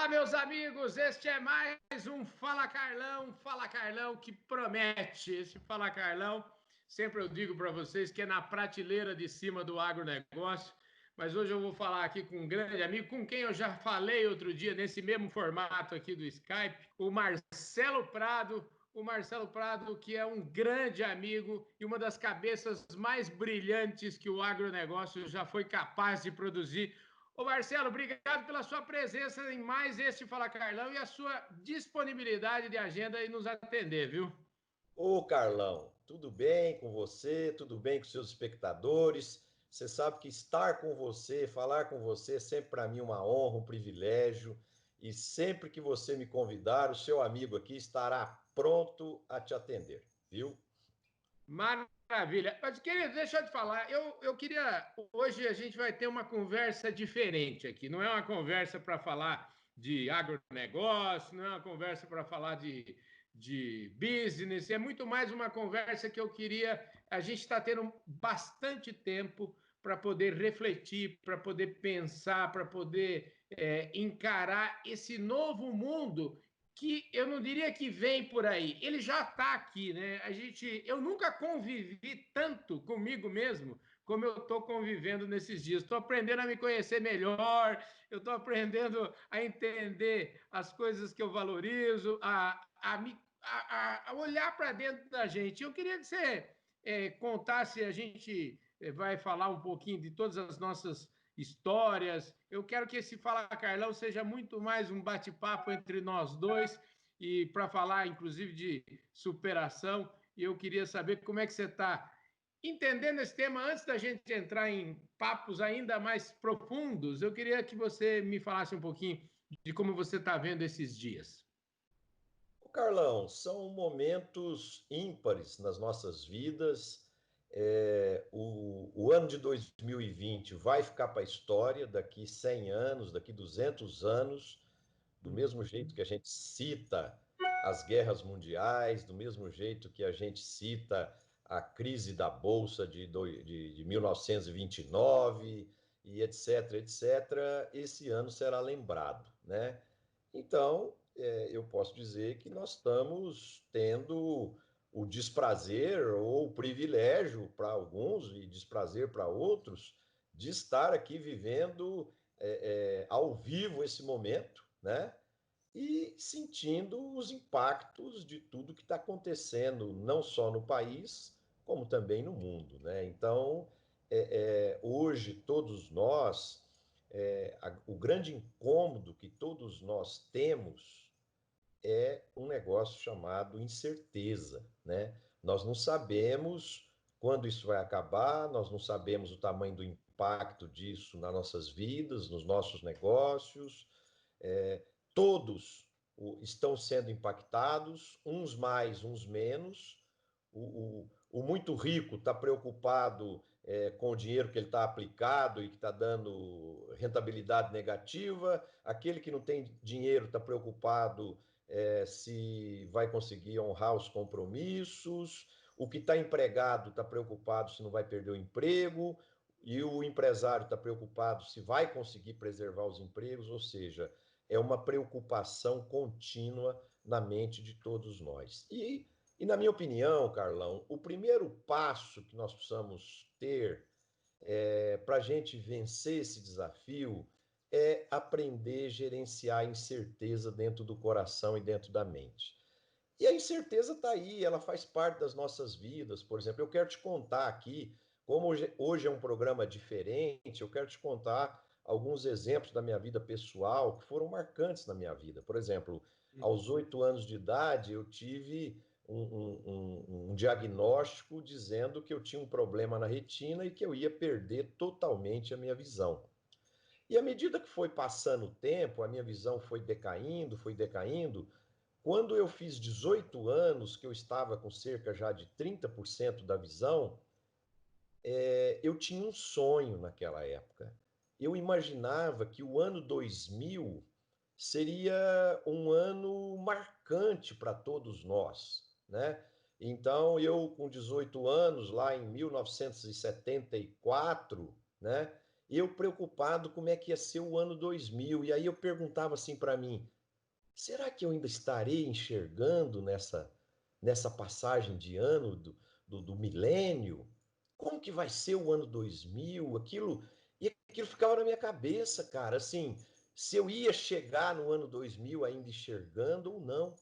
Olá, meus amigos, este é mais um Fala Carlão que promete. Esse Fala Carlão, sempre eu digo para vocês que é na prateleira de cima do agronegócio, mas hoje eu vou falar aqui com um grande amigo, com quem eu já falei outro dia, nesse mesmo formato aqui do Skype, o Marcelo Prado. O Marcelo Prado, que é um grande amigo e uma das cabeças mais brilhantes que o agronegócio já foi capaz de produzir. Ô Marcelo, obrigado pela sua presença em mais este Fala Carlão e a sua disponibilidade de agenda e nos atender, viu? Ô Carlão, tudo bem com você? Tudo bem com seus espectadores? Você sabe que estar com você, falar com você é sempre para mim uma honra, um privilégio. E sempre que você me convidar, o seu amigo aqui estará pronto a te atender, viu? Maravilha. Mas, querido, deixa eu te falar. Eu queria. Hoje a gente vai ter uma conversa diferente aqui. Não é uma conversa para falar de agronegócio, não é uma conversa para falar de business. É muito mais uma conversa que eu queria. A gente está tendo bastante tempo para poder refletir, para poder pensar, para poder encarar esse novo mundo que eu não diria que vem por aí, ele já está aqui, né? Eu nunca convivi tanto comigo mesmo como eu estou convivendo nesses dias. Estou aprendendo a me conhecer melhor, eu estou aprendendo a entender as coisas que eu valorizo, a olhar para dentro da gente. Eu queria que você contasse, a gente vai falar um pouquinho de todas as nossas histórias. Eu quero que esse Fala Carlão seja muito mais um bate-papo entre nós dois e para falar, inclusive, de superação. E eu queria saber como é que você está entendendo esse tema. Antes da gente entrar em papos ainda mais profundos, eu queria que você me falasse um pouquinho de como você está vendo esses dias. Ô Carlão, são momentos ímpares nas nossas vidas. O ano de 2020 vai ficar para a história daqui 100 anos, daqui 200 anos. Do mesmo jeito que a gente cita as guerras mundiais, do mesmo jeito que a gente cita a crise da Bolsa de 1929 e etc, etc, esse ano será lembrado, né? Então, eu posso dizer que nós estamos tendo o desprazer ou o privilégio para alguns e desprazer para outros de estar aqui vivendo ao vivo esse momento, né? E sentindo os impactos de tudo que está acontecendo, não só no país, como também no mundo, né? Então, hoje, todos nós, o grande incômodo que todos nós temos é um negócio chamado incerteza, né? Nós não sabemos quando isso vai acabar, nós não sabemos o tamanho do impacto disso nas nossas vidas, nos nossos negócios. Todos estão sendo impactados, uns mais, uns menos. O muito rico está preocupado com o dinheiro que ele está aplicado e que está dando rentabilidade negativa. Aquele que não tem dinheiro está preocupado se vai conseguir honrar os compromissos. O que está empregado está preocupado se não vai perder o emprego. E o empresário está preocupado se vai conseguir preservar os empregos, ou seja, é uma preocupação contínua na mente de todos nós. E na minha opinião, Carlão, o primeiro passo que nós precisamos ter para a gente vencer esse desafio é aprender a gerenciar a incerteza dentro do coração e dentro da mente. E a incerteza está aí, ela faz parte das nossas vidas. Por exemplo, eu quero te contar aqui, como hoje é um programa diferente, eu quero te contar alguns exemplos da minha vida pessoal que foram marcantes na minha vida. Por exemplo, aos 8 anos de idade, eu tive um diagnóstico dizendo que eu tinha um problema na retina e que eu ia perder totalmente a minha visão. E à medida que foi passando o tempo, a minha visão foi decaindo, foi decaindo. Quando eu fiz 18 anos, que eu estava com cerca já de 30% da visão, eu tinha um sonho naquela época. Eu imaginava que o ano 2000 seria um ano marcante para todos nós, né? Então, eu com 18 anos, lá em 1974, né? eu preocupado como é que ia ser o ano 2000. E aí eu perguntava assim para mim, será que eu ainda estarei enxergando nessa passagem de ano do milênio? Como que vai ser o ano 2000? E aquilo ficava na minha cabeça, cara, assim, se eu ia chegar no ano 2000 ainda enxergando ou não.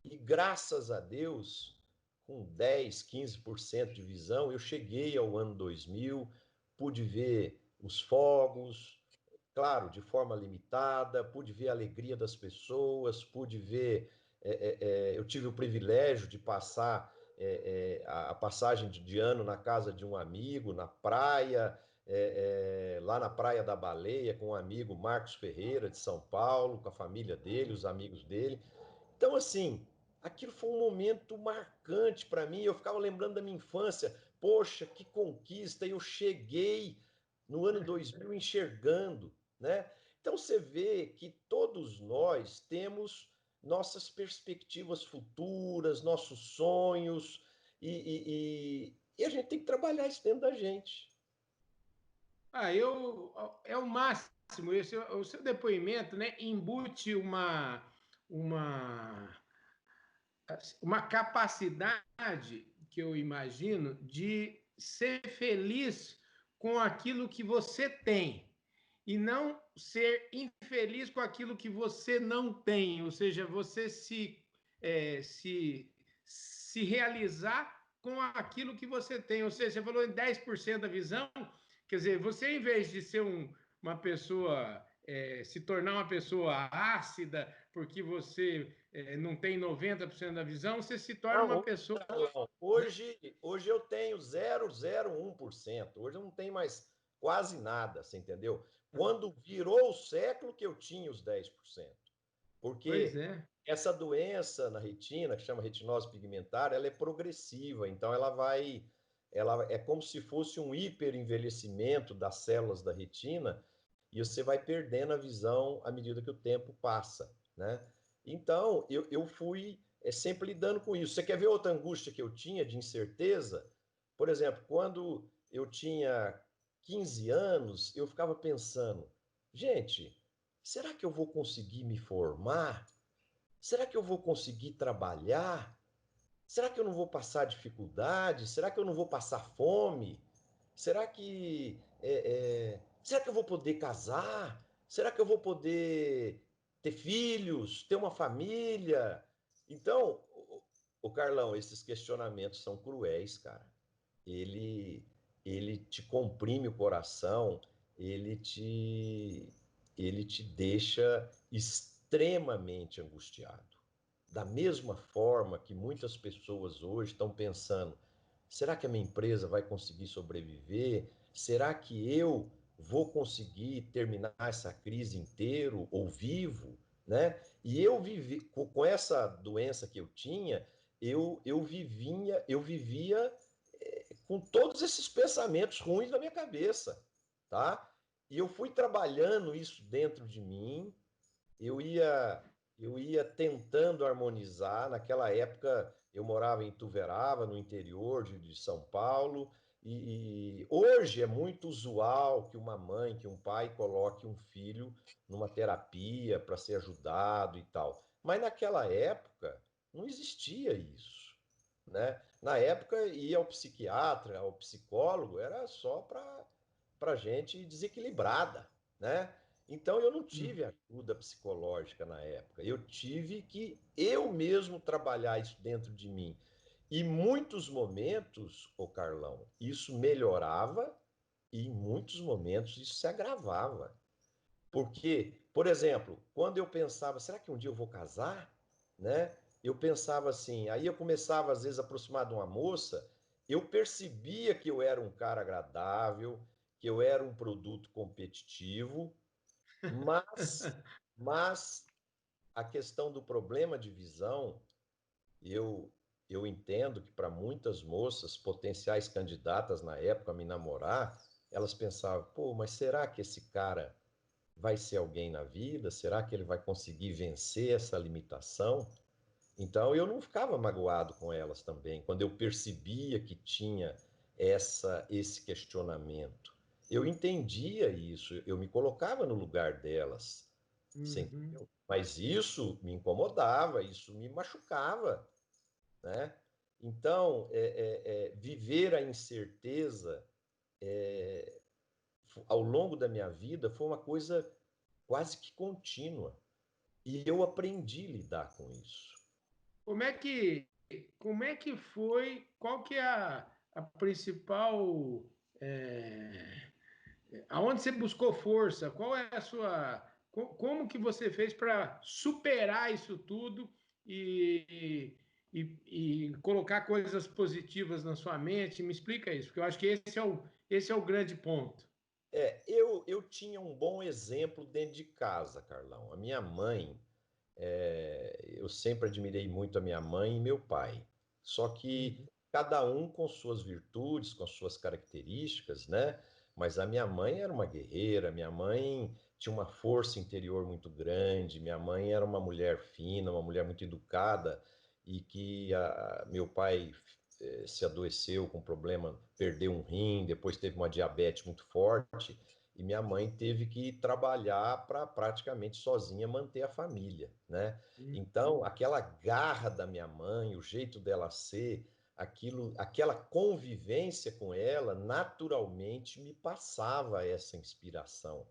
E graças a Deus, com 10, 15% de visão, eu cheguei ao ano 2000, pude ver os fogos, claro, de forma limitada, pude ver a alegria das pessoas, pude ver. Eu tive o privilégio de passar a passagem de ano na casa de um amigo, na praia, lá na Praia da Baleia, com um amigo Marcos Ferreira, de São Paulo, com a família dele, os amigos dele. Então, assim, aquilo foi um momento marcante para mim. Eu ficava lembrando da minha infância. Poxa, que conquista! Eu cheguei no ano 2000 enxergando, né? Então você vê que todos nós temos nossas perspectivas futuras, nossos sonhos, e a gente tem que trabalhar isso dentro da gente. É o máximo. O seu depoimento, né, embute uma, uma capacidade que eu imagino de ser feliz com aquilo que você tem e não ser infeliz com aquilo que você não tem, ou seja, você se realizar com aquilo que você tem. Ou seja, você falou em 10% da visão, quer dizer, você, em vez de ser uma pessoa, se tornar uma pessoa ácida, porque você não tem 90% da visão, você se torna uma Não, pessoa. não. Né? Hoje eu tenho 0,01%. Hoje eu não tenho mais quase nada, você entendeu? Quando virou o século que eu tinha os 10%. Pois Porque é. essa doença na retina, que chama retinose pigmentar, ela é progressiva, então ela é como se fosse um hiperenvelhecimento das células da retina e você vai perdendo a visão à medida que o tempo passa, né? Então, eu fui sempre lidando com isso. Você quer ver outra angústia que eu tinha de incerteza? Por exemplo, quando eu tinha 15 anos, eu ficava pensando, gente, será que eu vou conseguir me formar? Será que eu vou conseguir trabalhar? Será que eu não vou passar dificuldade? Será que eu não vou passar fome? Será que eu vou poder casar? Será que eu vou poder ter filhos, ter uma família? Então, o Carlão, esses questionamentos são cruéis, cara. Ele, ele te comprime o coração, ele te, ele te deixa extremamente angustiado. Da mesma forma que muitas pessoas hoje estão pensando: será que a minha empresa vai conseguir sobreviver? Será que eu vou conseguir terminar essa crise inteiro ou vivo? Né? E eu vivi com essa doença que eu tinha, eu vivia com todos esses pensamentos ruins na minha cabeça, tá? E eu fui trabalhando isso dentro de mim, eu ia eu ia tentando harmonizar. Naquela época eu morava em Ituverava, no interior de São Paulo, e hoje é muito usual que uma mãe, que um pai coloque um filho numa terapia para ser ajudado e tal. Mas naquela época não existia isso, né? Na época ia ao psiquiatra, ao psicólogo, era só para gente desequilibrada, né? Então eu não tive ajuda psicológica na época. Eu tive que eu mesmo trabalhar isso dentro de mim. E em muitos momentos, o Carlão, isso melhorava e em muitos momentos isso se agravava. Porque, por exemplo, quando eu pensava, será que um dia eu vou casar? Né? Eu pensava assim, aí eu começava às vezes a aproximar de uma moça, eu percebia que eu era um cara agradável, que eu era um produto competitivo, mas, mas a questão do problema de visão, eu, eu entendo que para muitas moças, potenciais candidatas na época a me namorar, elas pensavam, pô, mas será que esse cara vai ser alguém na vida? Será que ele vai conseguir vencer essa limitação? Então eu não ficava magoado com elas também, quando eu percebia que tinha esse questionamento. eu entendia isso, eu me colocava no lugar delas, você Uhum. entendeu? Mas isso me incomodava, isso me machucava, né? Então, viver a incerteza ao longo da minha vida foi uma coisa quase que contínua. E eu aprendi a lidar com isso. Como é que, como é que foi? Qual que é a principal? é, Aonde você buscou força? Qual é a sua? Como que você fez para superar isso tudo e colocar coisas positivas na sua mente? Me explica isso, porque eu acho que esse é o grande ponto. Eu tinha um bom exemplo dentro de casa, Carlão. A minha mãe, eu sempre admirei muito a minha mãe e meu pai. Só que Uhum, cada um com suas virtudes, com suas características, né? Mas a minha mãe era uma guerreira, minha mãe tinha uma força interior muito grande, minha mãe era uma mulher fina, uma mulher muito educada, e que meu pai se adoeceu com problema, perdeu um rim, depois teve uma diabetes muito forte, e minha mãe teve que trabalhar para praticamente sozinha manter a família, né? Então, uhum, aquela garra da minha mãe, o jeito dela ser, aquilo, aquela convivência com ela, naturalmente me passava essa inspiração.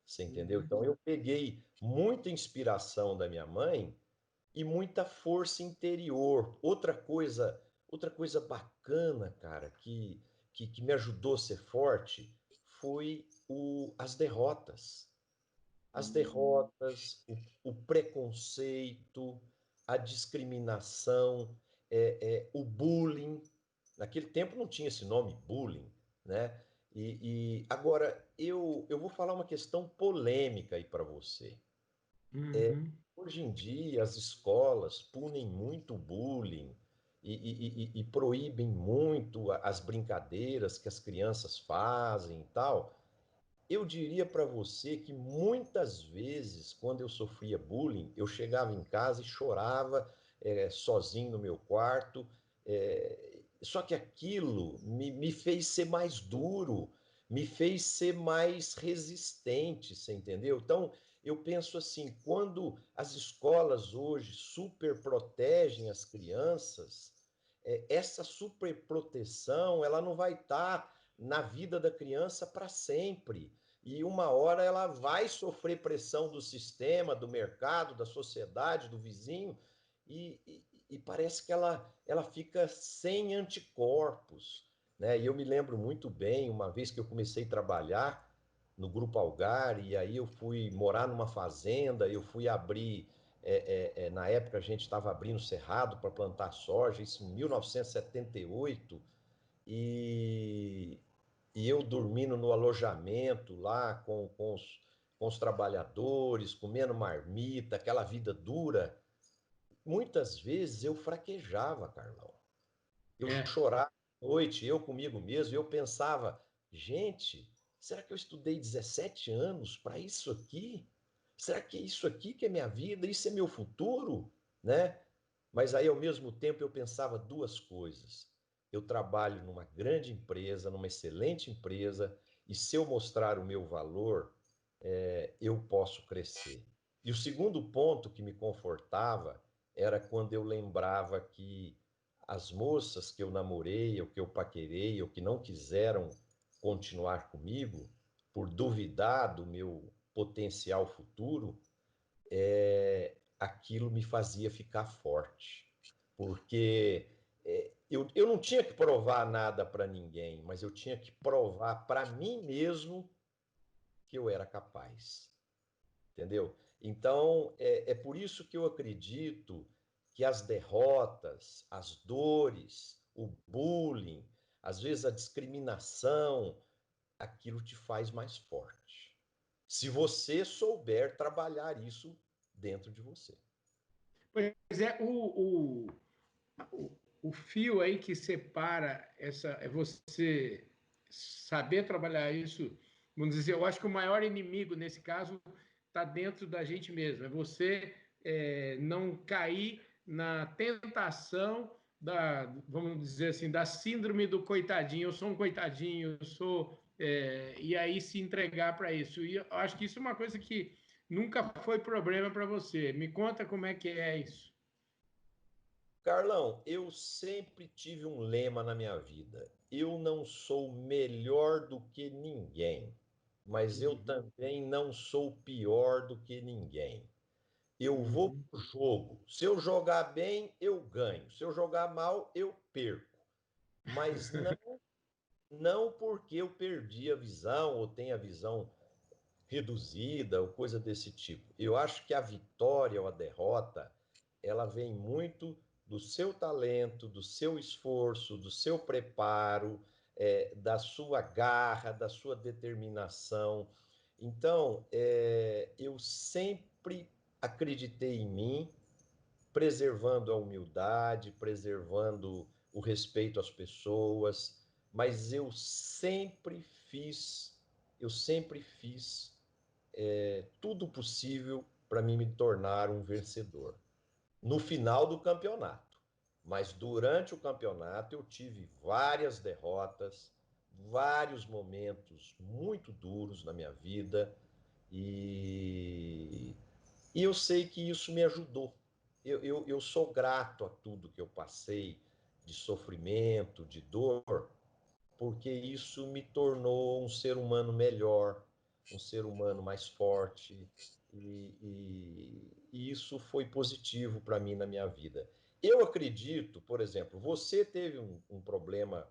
Você entendeu? uhum, Então, eu peguei muita inspiração da minha mãe e muita força interior. Outra coisa bacana, cara, que me ajudou a ser forte foi as derrotas. As derrotas, o preconceito, a discriminação, o bullying. Naquele tempo não tinha esse nome, bullying, né? E agora eu vou falar uma questão polêmica aí para você. uhum. Hoje em dia, as escolas punem muito o bullying e proíbem muito as brincadeiras que as crianças fazem e tal. Eu diria para você que muitas vezes, quando eu sofria bullying, eu chegava em casa e chorava sozinho no meu quarto. Só que aquilo me fez ser mais duro, me fez ser mais resistente, você entendeu? Então, eu penso assim, quando as escolas hoje super protegem as crianças, essa superproteção, ela não vai estar na vida da criança para sempre. E uma hora ela vai sofrer pressão do sistema, do mercado, da sociedade, do vizinho, e parece que ela fica sem anticorpos, né? E eu me lembro muito bem, uma vez que eu comecei a trabalhar no Grupo Algar, e aí eu fui morar numa fazenda, eu fui abrir, na época a gente estava abrindo cerrado para plantar soja, isso em 1978, e, e eu dormindo no alojamento lá com os trabalhadores, comendo marmita, aquela vida dura. Muitas vezes eu fraquejava, Carlão. Eu É. chorava à noite, eu comigo mesmo, e eu pensava, gente, será que eu estudei 17 anos para isso aqui? Será que é isso aqui que é minha vida? Isso é meu futuro? Né? Mas aí, ao mesmo tempo, eu pensava duas coisas. Eu trabalho numa grande empresa, numa excelente empresa, e se eu mostrar o meu valor, eu posso crescer. E o segundo ponto que me confortava era quando eu lembrava que as moças que eu namorei, ou que eu paquerei, ou que não quiseram continuar comigo, por duvidar do meu potencial futuro, aquilo me fazia ficar forte. Porque eu não tinha que provar nada para ninguém, mas eu tinha que provar para mim mesmo que eu era capaz. Entendeu? Então, é por isso que eu acredito que as derrotas, as dores, o bullying, às vezes a discriminação, aquilo te faz mais forte. Se você souber trabalhar isso dentro de você. Pois é, o fio aí que separa essa é você saber trabalhar isso. Vamos dizer, eu acho que o maior inimigo nesse caso está dentro da gente mesmo. É você não cair na tentação vamos dizer assim, da síndrome do coitadinho. Eu sou um coitadinho, e aí se entregar para isso. E eu acho que isso é uma coisa que nunca foi problema para você. Me conta como é que é isso. Carlão, eu sempre tive um lema na minha vida. Eu não sou melhor do que ninguém, mas eu Uhum, também não sou pior do que ninguém. Eu vou uhum. pro jogo. Se eu jogar bem, eu ganho. Se eu jogar mal, eu perco. Mas não porque eu perdi a visão ou tenho a visão reduzida ou coisa desse tipo. Eu acho que a vitória ou a derrota, ela vem muito do seu talento, do seu esforço, do seu preparo, da sua garra, da sua determinação. Então, eu sempre acreditei em mim, preservando a humildade, preservando o respeito às pessoas, mas eu sempre fiz tudo possível para mim me tornar um vencedor. No final do campeonato. Mas durante o campeonato eu tive várias derrotas, vários momentos muito duros na minha vida e, e eu sei que isso me ajudou. Eu sou grato a tudo que eu passei de sofrimento, de dor, porque isso me tornou um ser humano melhor, um ser humano mais forte, e isso foi positivo para mim na minha vida. Eu acredito, por exemplo, você teve um problema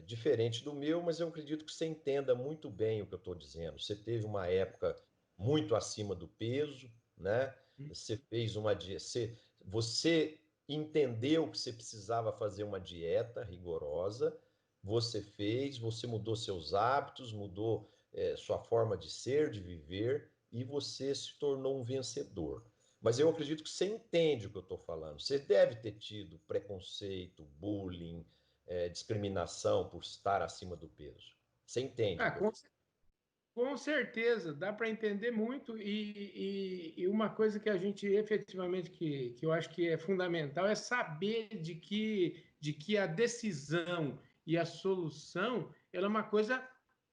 diferente do meu, mas eu acredito que você entenda muito bem o que eu estou dizendo. Você teve uma época muito acima do peso, né? Você fez uma dieta, você entendeu que você precisava fazer uma dieta rigorosa, você fez, você mudou seus hábitos, mudou sua forma de ser, de viver, e você se tornou um vencedor. Mas eu acredito que você entende o que eu estou falando. Você deve ter tido preconceito, bullying, discriminação por estar acima do peso. Você entende o Ah, que eu estou com certeza, dá para entender muito, e uma coisa que a gente efetivamente, que eu acho que é fundamental, é saber de que a decisão e a solução ela é uma coisa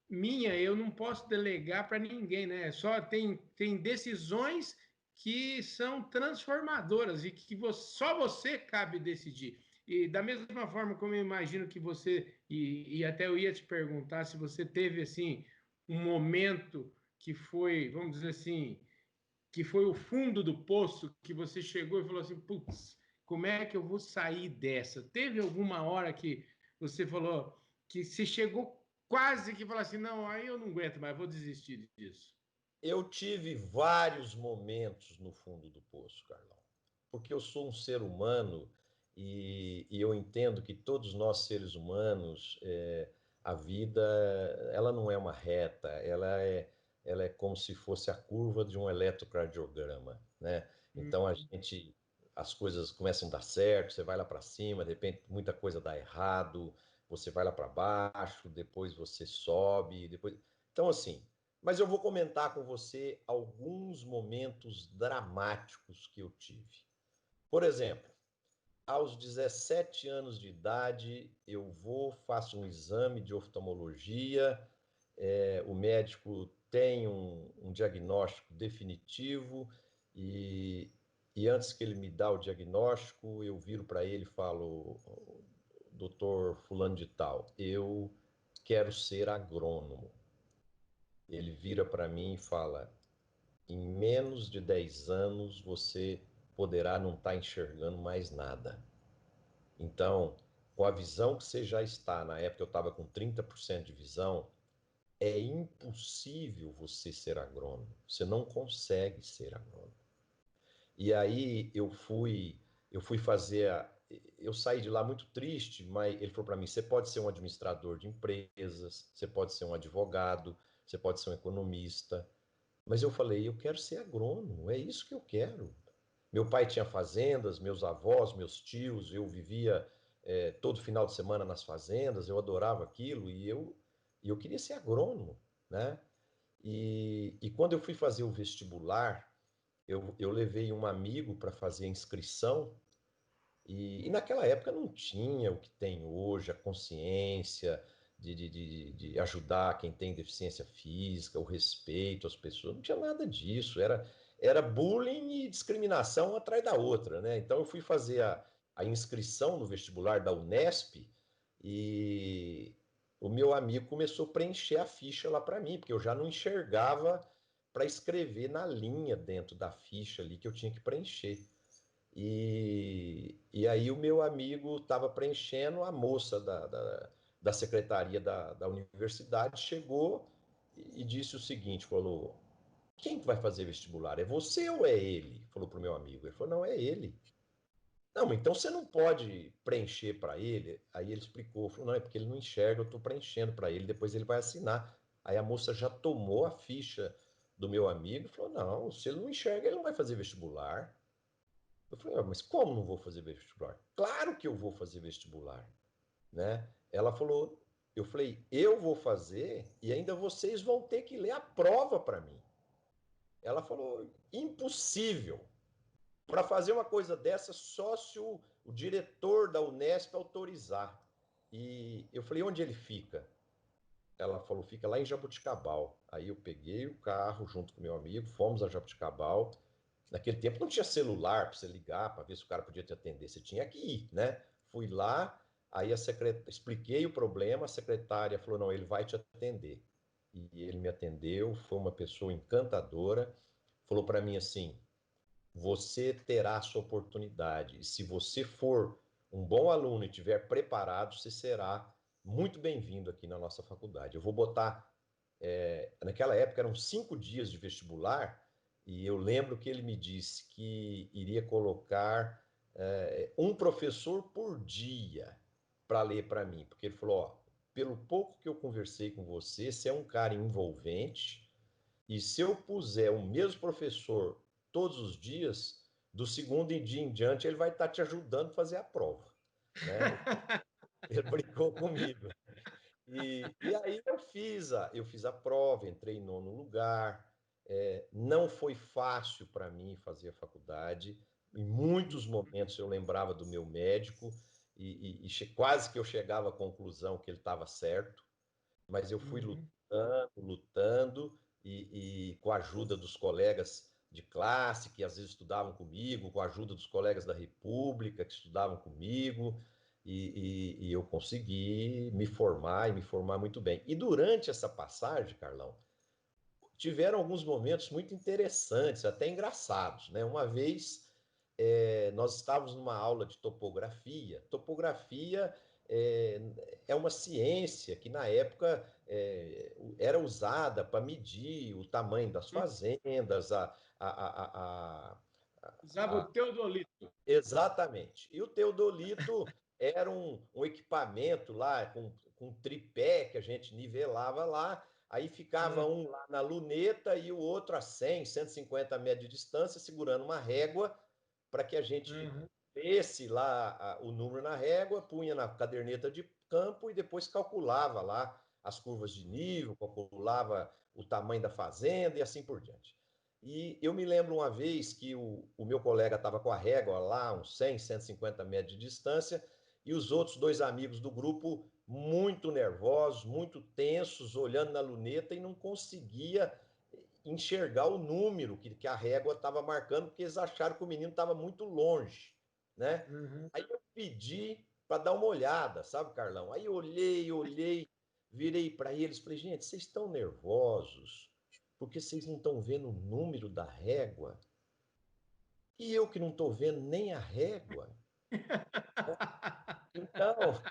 minha, eu não posso delegar para ninguém, né? Só tem decisões que são transformadoras e que só você cabe decidir. E da mesma forma como eu imagino que você, e até eu ia te perguntar se você teve assim um momento que foi, vamos dizer assim, que foi o fundo do poço, que você chegou e falou assim, putz, como é que eu vou sair dessa? Teve alguma hora que você falou que se chegou quase que falou assim, não, aí eu não aguento mais, vou desistir disso. Eu tive vários momentos no fundo do poço, Carlão, porque eu sou um ser humano e eu entendo que todos nós seres humanos, a vida, ela não é uma reta, ela é como se fosse a curva de um eletrocardiograma, né? Então as coisas começam a dar certo, você vai lá para cima, de repente muita coisa dá errado, você vai lá para baixo, depois você sobe, depois. Então assim. Mas eu vou comentar com você alguns momentos dramáticos que eu tive. Por exemplo, aos 17 anos de idade, eu vou, faço um exame de oftalmologia, o médico tem um diagnóstico definitivo e, e antes que ele me dá o diagnóstico, eu viro para ele e falo, doutor fulano de tal, eu quero ser agrônomo. Ele vira para mim e fala: em menos de 10 anos você poderá não estar enxergando mais nada. Então, com a visão que você já está, na época eu estava com 30% de visão, é impossível você ser agrônomo. Você não consegue ser agrônomo. E aí eu fui fazer eu saí de lá muito triste, mas ele falou para mim: você pode ser um administrador de empresas, você pode ser um advogado, você pode ser um economista. Mas eu falei: eu quero ser agrônomo, é isso que eu quero. Meu pai tinha fazendas, meus avós, meus tios, eu vivia todo final de semana nas fazendas, eu adorava aquilo e eu queria ser agrônomo, né? E quando eu fui fazer o vestibular, eu levei um amigo para fazer a inscrição e naquela época não tinha o que tem hoje, a consciência. de ajudar quem tem deficiência física, o respeito às pessoas, não tinha nada disso, era bullying e discriminação uma atrás da outra, né? Então eu fui fazer a inscrição no vestibular da Unesp e o meu amigo começou a preencher a ficha lá para mim, porque eu já não enxergava para escrever na linha dentro da ficha ali que eu tinha que preencher. E aí o meu amigo estava preenchendo, a moça da secretaria da universidade chegou e disse o seguinte, falou, quem que vai fazer vestibular? É você ou é ele? Falou para o meu amigo. Ele falou, não, é ele. Não, então você não pode preencher para ele. Aí ele explicou, falou, não, é porque ele não enxerga, eu estou preenchendo para ele, depois ele vai assinar. Aí a moça já tomou a ficha do meu amigo e falou, não, se ele não enxerga, ele não vai fazer vestibular. Eu falei, ah, mas como não vou fazer vestibular? Claro que eu vou fazer vestibular, né? Ela falou, eu falei, eu vou fazer e ainda vocês vão ter que ler a prova para mim. Ela falou, impossível. Para fazer uma coisa dessa, só se o diretor da Unesp autorizar. E eu falei, onde ele fica? Ela falou, fica lá em Jaboticabal. Aí eu peguei o carro junto com meu amigo, fomos a Jaboticabal. Naquele tempo não tinha celular para você ligar para ver se o cara podia te atender. Você tinha que ir, né? Fui lá, aí expliquei o problema, a secretária falou: não, ele vai te atender. E ele me atendeu, foi uma pessoa encantadora. Falou para mim assim: você terá a sua oportunidade. E se você for um bom aluno e estiver preparado, você será muito bem-vindo aqui na nossa faculdade. Eu vou botar. Naquela época eram 5 dias de vestibular, e eu lembro que ele me disse que iria colocar um professor por dia para ler para mim, porque ele falou: ó, pelo pouco que eu conversei com você, você é um cara envolvente, e se eu puser o mesmo professor todos os dias, do segundo dia em diante, ele vai estar te ajudando a fazer a prova, né? Ele brincou comigo. E aí eu fiz a prova, entrei em nono lugar. Não foi fácil para mim fazer a faculdade. Em muitos momentos eu lembrava do meu médico e quase que eu chegava à conclusão que ele estava certo, mas eu fui Uhum. lutando, lutando, e com a ajuda dos colegas de classe, que às vezes estudavam comigo, com a ajuda dos colegas da República, que estudavam comigo, e eu consegui me formar e me formar muito bem. E durante essa passagem, Carlão, tiveram alguns momentos muito interessantes, até engraçados, né? Uma vez nós estávamos numa aula de topografia. Topografia é, é uma ciência que na época era usada para medir o tamanho das fazendas, a, Usava o teodolito. exatamente. E o teodolito era um equipamento lá com um tripé que a gente nivelava lá. Aí ficava Uhum. um lá na luneta e o outro a 100, 150 metros de distância, segurando uma régua para que a gente Uhum. lesse lá o número na régua, punha na caderneta de campo e depois calculava lá as curvas de nível, calculava o tamanho da fazenda e assim por diante. E eu me lembro uma vez que o meu colega estava com a régua lá, uns 100, 150 metros de distância, e os outros dois amigos do grupo muito nervosos, muito tensos, olhando na luneta e não conseguia enxergar o número que a régua estava marcando, porque eles acharam que o menino estava muito longe, né? Uhum. Aí eu pedi para dar uma olhada, sabe, Carlão? Aí olhei, olhei, virei para eles, falei, gente, vocês estão nervosos porque vocês não estão vendo o número da régua? E eu que não estou vendo nem a régua? Então,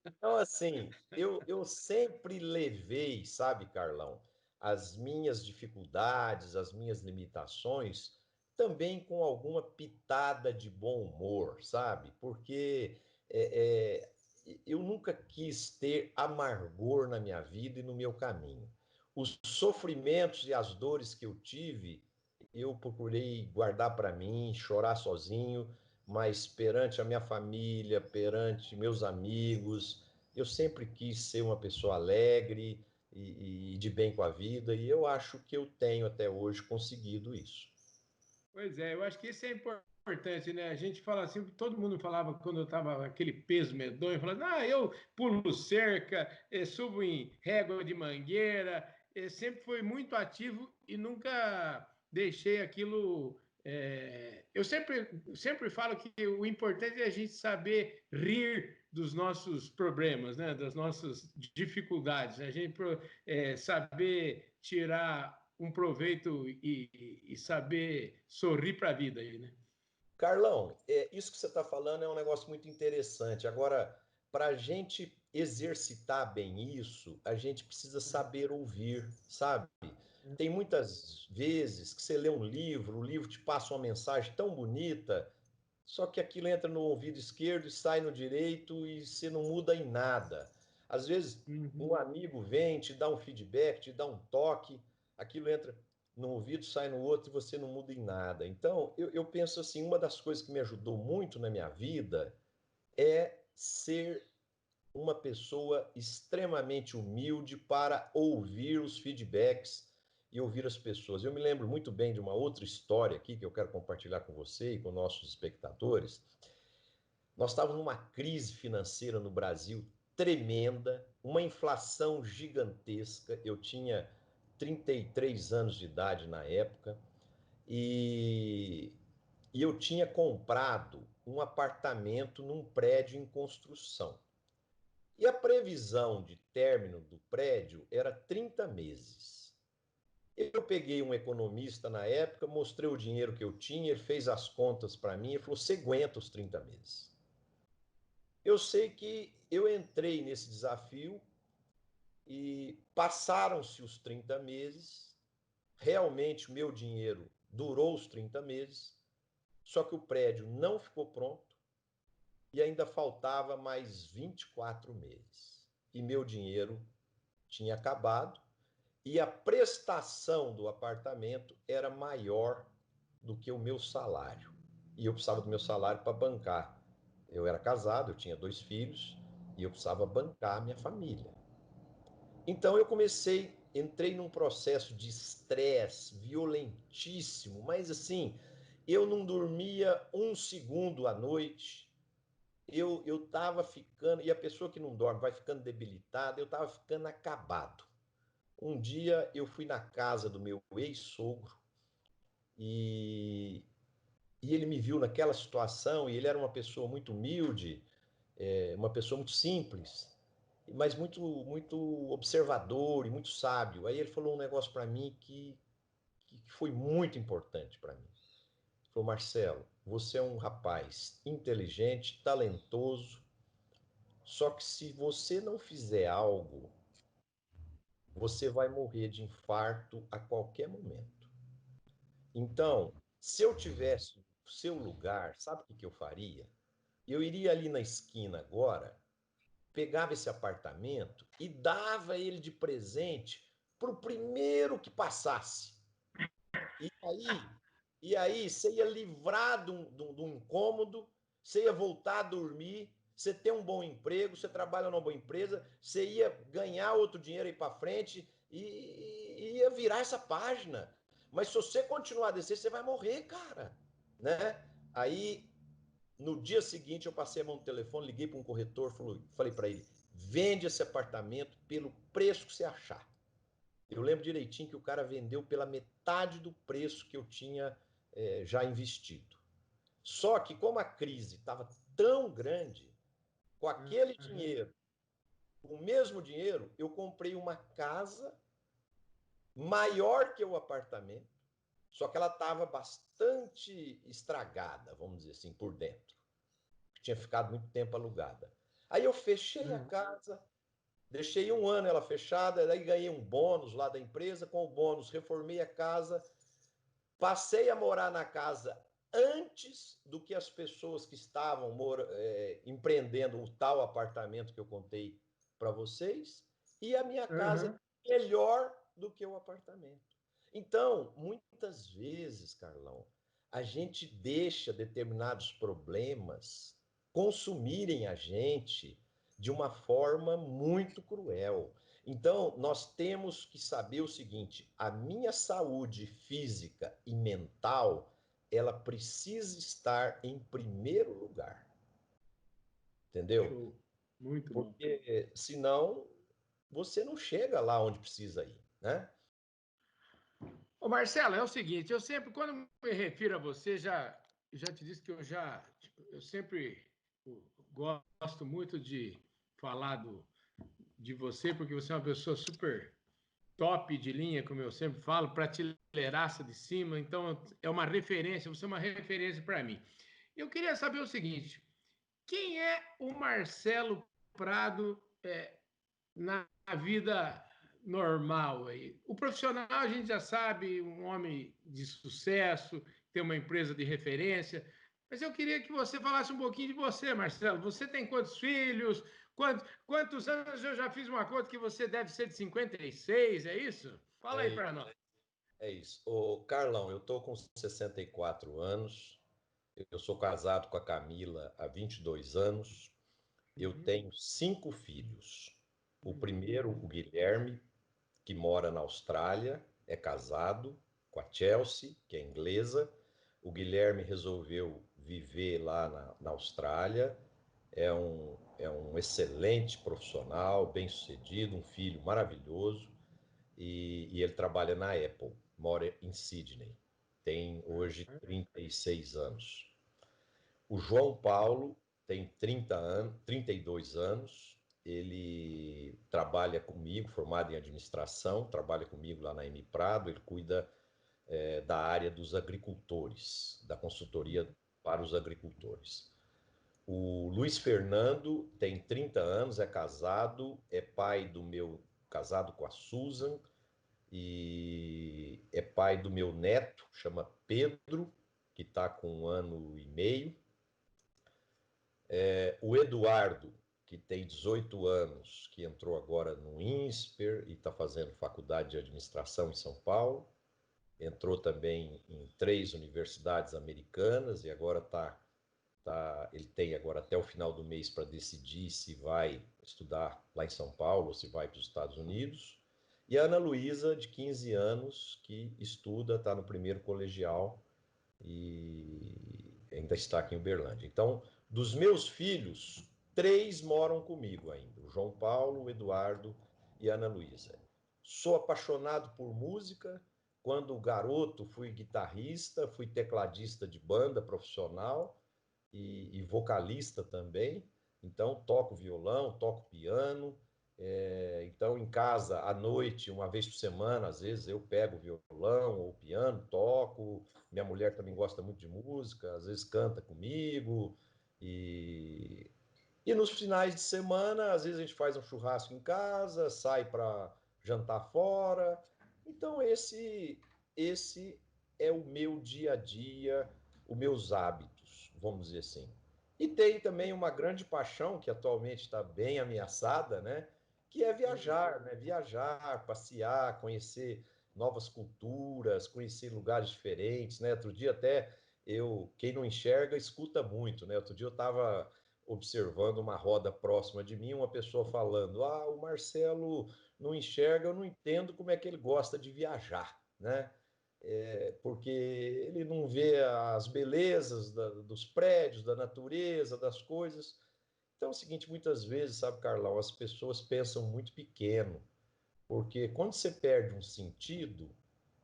então, assim, eu sempre levei, sabe, Carlão, as minhas dificuldades, as minhas limitações, também com alguma pitada de bom humor, sabe? Porque eu nunca quis ter amargor na minha vida e no meu caminho. Os sofrimentos e as dores que eu tive, eu procurei guardar para mim, chorar sozinho, mas perante a minha família, perante meus amigos, eu sempre quis ser uma pessoa alegre e de bem com a vida, e eu acho que eu tenho até hoje conseguido isso. Pois é, eu acho que isso é importante importante, né? A gente fala assim, todo mundo falava quando eu estava aquele peso medonho, falando, eu pulo cerca, subo em régua de mangueira, sempre fui muito ativo e nunca deixei aquilo. Eu sempre falo que o importante é a gente saber rir dos nossos problemas, né? Das nossas dificuldades, né? A gente saber tirar um proveito e saber sorrir para a vida aí, né? Carlão, isso que você está falando é um negócio muito interessante. Agora, para a gente exercitar bem isso, a gente precisa saber ouvir, sabe? Tem muitas vezes que você lê um livro, o livro te passa uma mensagem tão bonita, só que aquilo entra no ouvido esquerdo e sai no direito e você não muda em nada. Às vezes, um Uhum. amigo vem, te dá um feedback, te dá um toque, aquilo entra no ouvido, sai no outro e você não muda em nada. Então, eu penso assim: uma das coisas que me ajudou muito na minha vida é ser uma pessoa extremamente humilde para ouvir os feedbacks e ouvir as pessoas. Eu me lembro muito bem de uma outra história aqui que eu quero compartilhar com você e com nossos espectadores. Nós estávamos numa crise financeira no Brasil tremenda, uma inflação gigantesca. Eu tinha 33 anos de idade na época e, e eu tinha comprado um apartamento num prédio em construção. E a previsão de término do prédio era 30 meses. Eu peguei um economista na época, mostrei o dinheiro que eu tinha, ele fez as contas para mim e falou: você aguenta os 30 meses. Eu sei que eu entrei nesse desafio e passaram-se os 30 meses. Realmente o meu dinheiro durou os 30 meses, só que o prédio não ficou pronto e ainda faltava mais 24 meses. E meu dinheiro tinha acabado e a prestação do apartamento era maior do que o meu salário. E eu precisava do meu salário para bancar. Eu era casado, eu tinha 2 filhos e eu precisava bancar a minha família. Então eu entrei num processo de estresse violentíssimo, mas assim, eu não dormia um segundo à noite. Eu estava ficando, e a pessoa que não dorme vai ficando debilitada, eu estava ficando acabado. Um dia eu fui na casa do meu ex-sogro e, e ele me viu naquela situação, e ele era uma pessoa muito humilde, uma pessoa muito simples, mas muito observador e muito sábio. Aí ele falou um negócio para mim que foi muito importante para mim. Ele falou: Marcelo, você é um rapaz inteligente, talentoso, só que se você não fizer algo, você vai morrer de infarto a qualquer momento. Então, se eu tivesse o seu lugar, sabe o que eu faria? Eu iria ali na esquina agora, pegava esse apartamento e dava ele de presente para o primeiro que passasse. E aí, e aí você ia livrar de um incômodo, você ia voltar a dormir, você tem um bom emprego, você trabalha numa boa empresa, você ia ganhar outro dinheiro aí para frente e ia virar essa página. Mas se você continuar a descer, você vai morrer, cara, né? Aí no dia seguinte eu passei a mão no telefone, liguei para um corretor, falei para ele: vende esse apartamento pelo preço que você achar. Eu lembro direitinho que o cara vendeu pela metade do preço que eu tinha já investido. Só que como a crise estava tão grande, com aquele Uhum. dinheiro, com o mesmo dinheiro, eu comprei uma casa maior que o apartamento, só que ela estava bastante estragada, vamos dizer assim, por dentro. Tinha ficado muito tempo alugada. Aí eu fechei a Uhum. casa, deixei um ano ela fechada, daí ganhei um bônus lá da empresa, com o bônus reformei a casa, passei a morar na casa antes do que as pessoas que estavam empreendendo o tal apartamento que eu contei para vocês, e a minha casa Uhum. melhor do que o apartamento. Então, muitas vezes, Carlão, a gente deixa determinados problemas consumirem a gente de uma forma muito cruel. Então, nós temos que saber o seguinte: a minha saúde física e mental ela precisa estar em primeiro lugar. Entendeu? Show. Muito bom. Porque senão você não chega lá onde precisa ir, né? Ô Marcelo, é o seguinte, eu sempre, quando me refiro a você, já te disse que eu sempre gosto muito de falar de você, porque você é uma pessoa super top de linha, como eu sempre falo, prateleiraça de cima, então é uma referência, você é uma referência para mim. Eu queria saber o seguinte, quem é o Marcelo Prado na vida normal aí? O profissional a gente já sabe, um homem de sucesso, tem uma empresa de referência, mas eu queria que você falasse um pouquinho de você, Marcelo. Você tem quantos filhos? Quantos anos? Eu já fiz uma conta que você deve ser de 56, é isso? Fala aí É, para nós. é isso. Ô, Carlão, eu tô com 64 anos, eu sou casado com a Camila há 22 anos, eu Uhum, tenho 5 filhos. O uhum, primeiro, o Guilherme, que mora na Austrália, é casado com a Chelsea, que é inglesa. O Guilherme resolveu viver lá na Austrália. É um excelente profissional, bem-sucedido, um filho maravilhoso. E ele trabalha na Apple, mora em Sydney. Tem hoje uhum. 36 anos. O João Paulo tem 30 anos, 32 anos. Ele trabalha comigo, formado em administração, trabalha comigo lá na M Prado. Ele cuida da área dos agricultores, da consultoria para os agricultores. O Luiz Fernando tem 30 anos, é casado, é pai do meu, casado com a Susan, e é pai do meu neto, chama Pedro, que está com 1 ano e meio. O Eduardo, que tem 18 anos, que entrou agora no INSPER e está fazendo faculdade de administração em São Paulo. Entrou também em 3 universidades americanas e agora ele tem agora até o final do mês para decidir se vai estudar lá em São Paulo ou se vai para os Estados Unidos. E a Ana Luísa, de 15 anos, que estuda, está no primeiro colegial e ainda está aqui em Uberlândia. Então, dos meus filhos, 3 moram comigo ainda: o João Paulo, o Eduardo e a Ana Luísa. Sou apaixonado por música. Quando garoto, fui guitarrista, fui tecladista de banda profissional e vocalista também. Então, toco violão, toco piano. Então, em casa, à noite, uma vez por semana, às vezes eu pego o violão ou o piano, toco. Minha mulher também gosta muito de música, às vezes canta comigo. E, e nos finais de semana, às vezes a gente faz um churrasco em casa, sai para jantar fora. Então, esse é o meu dia a dia, os meus hábitos, vamos dizer assim. E tem também uma grande paixão que atualmente está bem ameaçada, né? Que é Hum. viajar, né? Viajar, passear, conhecer novas culturas, conhecer lugares diferentes, né? Outro dia até quem não enxerga, escuta muito, né? Outro dia eu estava observando uma roda próxima de mim, uma pessoa falando: "Ah, o Marcelo não enxerga, eu não entendo como é que ele gosta de viajar, né? Porque ele não vê as belezas dos prédios, da natureza, das coisas." Então é o seguinte, muitas vezes, sabe, Carlão, as pessoas pensam muito pequeno, porque quando você perde um sentido,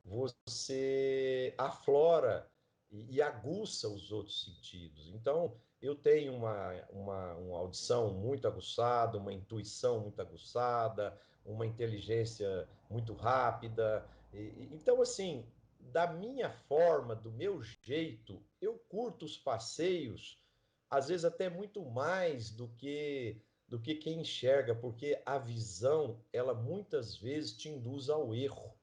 você aflora e aguça os outros sentidos. Então, eu tenho uma audição muito aguçada, uma intuição muito aguçada, uma inteligência muito rápida. Então, assim, da minha forma, do meu jeito, eu curto os passeios, às vezes até muito mais do que quem enxerga, porque a visão, ela muitas vezes te induz ao erro.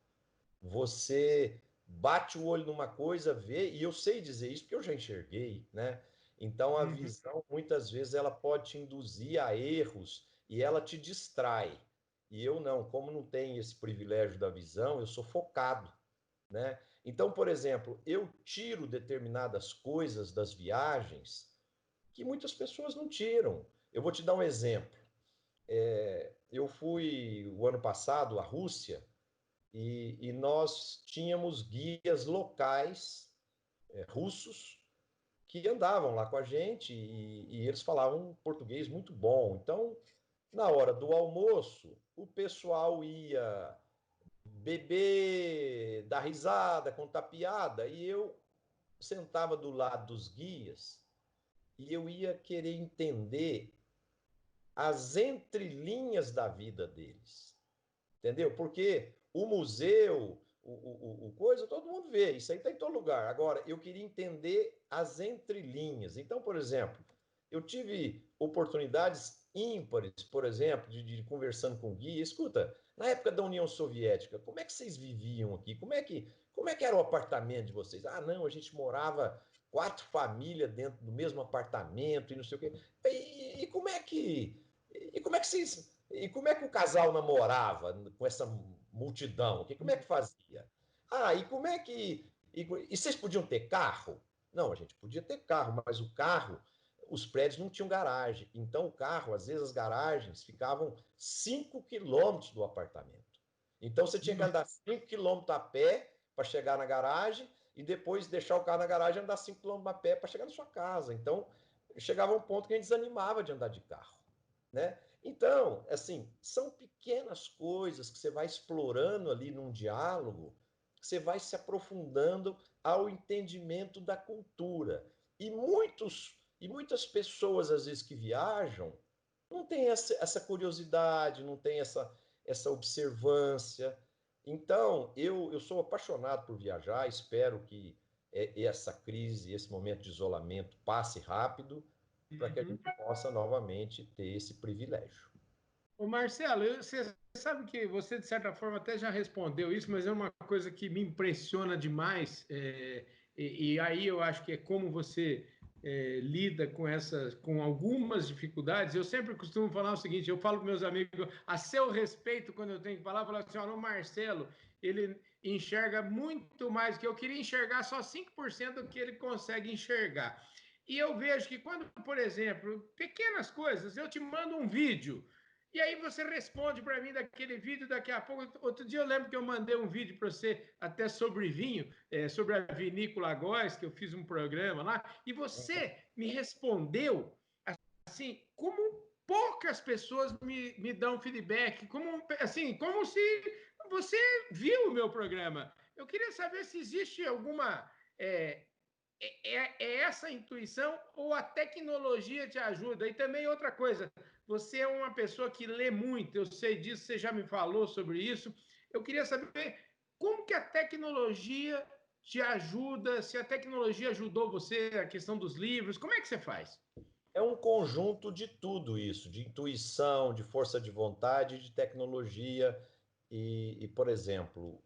Você bate o olho numa coisa, vê, e eu sei dizer isso porque eu já enxerguei, né? Então a Uhum. visão, muitas vezes, ela pode te induzir a erros e ela te distrai. E eu não, como não tenho esse privilégio da visão, eu sou focado, né? Então, por exemplo, eu tiro determinadas coisas das viagens que muitas pessoas não tiram. Eu vou te dar um exemplo. Eu fui o ano passado à Rússia e nós tínhamos guias locais russos que andavam lá com a gente e eles falavam português muito bom. Então, na hora do almoço, o pessoal ia beber, dar risada, contar piada, e eu sentava do lado dos guias e eu ia querer entender as entrelinhas da vida deles. Entendeu? Porque o museu, o coisa, todo mundo vê, isso aí está em todo lugar. Agora, eu queria entender as entrelinhas. Então, por exemplo, eu tive oportunidades ímpares, por exemplo, de conversando com o guia. Escuta, na época da União Soviética, como é que vocês viviam aqui? Como é que era o apartamento de vocês? Ah, não, a gente morava 4 famílias dentro do mesmo apartamento e não sei o quê. E como é que vocês e como é que o casal namorava com essa multidão? Como é que fazia? Ah, e como é que. E vocês podiam ter carro? Não, a gente podia ter carro, mas o carro, os prédios não tinham garagem. Então, o carro, às vezes, as garagens ficavam 5 quilômetros do apartamento. Então, você tinha que andar 5 quilômetros a pé para chegar na garagem e depois deixar o carro na garagem e andar 5 quilômetros a pé para chegar na sua casa. Então, chegava um ponto que a gente desanimava de andar de carro, né? Então, assim, são pequenas coisas que você vai explorando ali num diálogo, que você vai se aprofundando ao entendimento da cultura. E muitas pessoas, às vezes, que viajam, não têm essa curiosidade, não têm essa observância. Então, eu sou apaixonado por viajar, espero que essa crise, esse momento de isolamento passe rápido, para que a Uhum. gente possa novamente ter esse privilégio. Ô Marcelo, você sabe que você, de certa forma, até já respondeu isso, mas é uma coisa que me impressiona demais. E aí eu acho que é como você lida com essas, com algumas dificuldades. Eu sempre costumo falar o seguinte: eu falo para meus amigos, a seu respeito, quando eu tenho que falar, eu falo assim: olha, o Marcelo, ele enxerga muito mais do que eu queria enxergar, só 5% do que ele consegue enxergar. E eu vejo que quando, por exemplo, pequenas coisas, eu te mando um vídeo. E aí você responde para mim daquele vídeo daqui a pouco. Outro dia eu lembro que eu mandei um vídeo para você até sobre vinho, sobre a vinícola Góes, que eu fiz um programa lá, e você me respondeu assim, como poucas pessoas me dão feedback, como assim, como se você viu o meu programa. Eu queria saber se existe alguma é essa intuição ou a tecnologia te ajuda? E também outra coisa, você é uma pessoa que lê muito, eu sei disso, você já me falou sobre isso. Eu queria saber como que a tecnologia te ajuda, se a tecnologia ajudou você, a questão dos livros, como é que você faz? É um conjunto de tudo isso, de intuição, de força de vontade, de tecnologia. Por exemplo,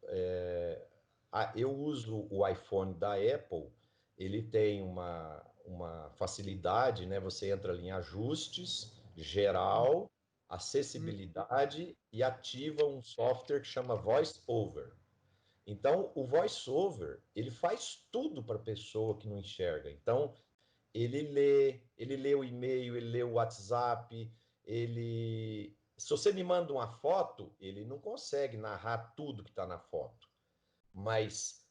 eu uso o iPhone da Apple, ele tem uma facilidade, né? Você entra ali em ajustes, geral, acessibilidade e ativa um software que chama Voice Over. Então, o Voice Over, ele faz tudo para a pessoa que não enxerga. Então, ele lê o e-mail, ele lê o WhatsApp, se você me manda uma foto, ele não consegue narrar tudo que está na foto. Mas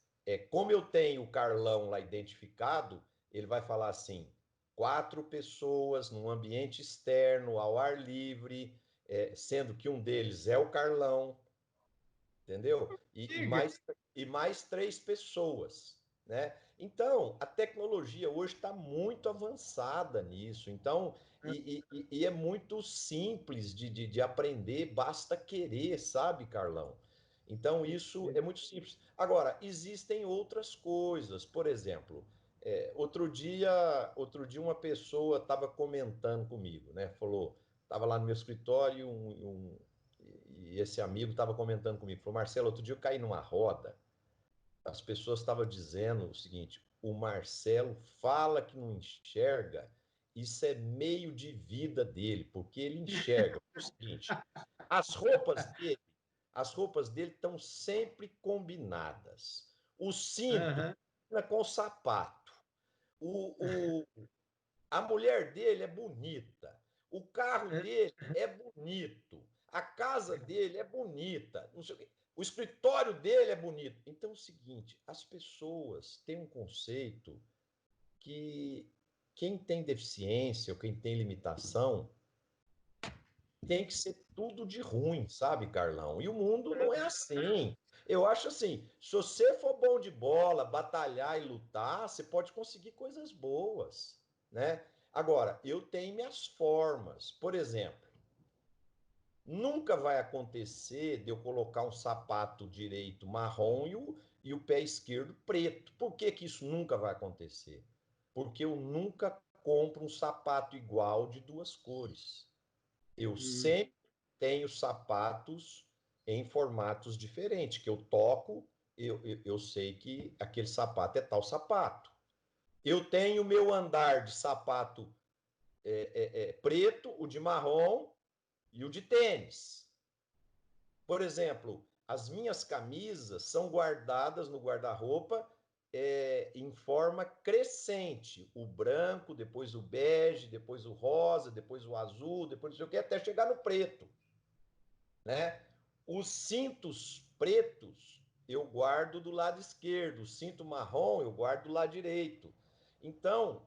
como eu tenho o Carlão lá identificado, ele vai falar assim: 4 pessoas num ambiente externo, ao ar livre, sendo que um deles é o Carlão, entendeu? Diga. E mais 3 pessoas, né? Então, a tecnologia hoje está muito avançada nisso. Então, e é muito simples de aprender, basta querer, sabe, Carlão? Então, isso é muito simples. Agora, existem outras coisas. Por exemplo, outro dia uma pessoa estava comentando comigo, né? Falou, estava lá no meu escritório e esse amigo estava comentando comigo, falou, Marcelo, outro dia eu caí numa roda, as pessoas estavam dizendo o seguinte, o Marcelo fala que não enxerga, isso é meio de vida dele, porque ele enxerga. É o seguinte, as roupas dele, as roupas dele estão sempre combinadas. O cinto Uhum. combina com o sapato. O, a mulher dele é bonita. O carro dele é bonito. A casa dele é bonita. Não sei o quê. O escritório dele é bonito. Então é o seguinte, as pessoas têm um conceito que quem tem deficiência ou quem tem limitação tem que ser tudo de ruim, sabe, Carlão? E o mundo não é assim. Eu acho assim, se você for bom de bola, batalhar e lutar, você pode conseguir coisas boas, né? Agora, eu tenho minhas formas. Por exemplo, nunca vai acontecer de eu colocar um sapato direito marrom e o pé esquerdo preto. Por que que isso nunca vai acontecer? Porque eu nunca compro um sapato igual de duas cores. Eu Hum, sempre tenho sapatos em formatos diferentes, que eu toco, eu sei que aquele sapato é tal sapato. Eu tenho o meu andar de sapato preto, o de marrom e o de tênis. Por exemplo, as minhas camisas são guardadas no guarda-roupa em forma crescente. O branco, depois o bege, depois o rosa, depois o azul, depois não sei o que, até chegar no preto, né? Os cintos pretos eu guardo do lado esquerdo, o cinto marrom eu guardo do lado direito. Então,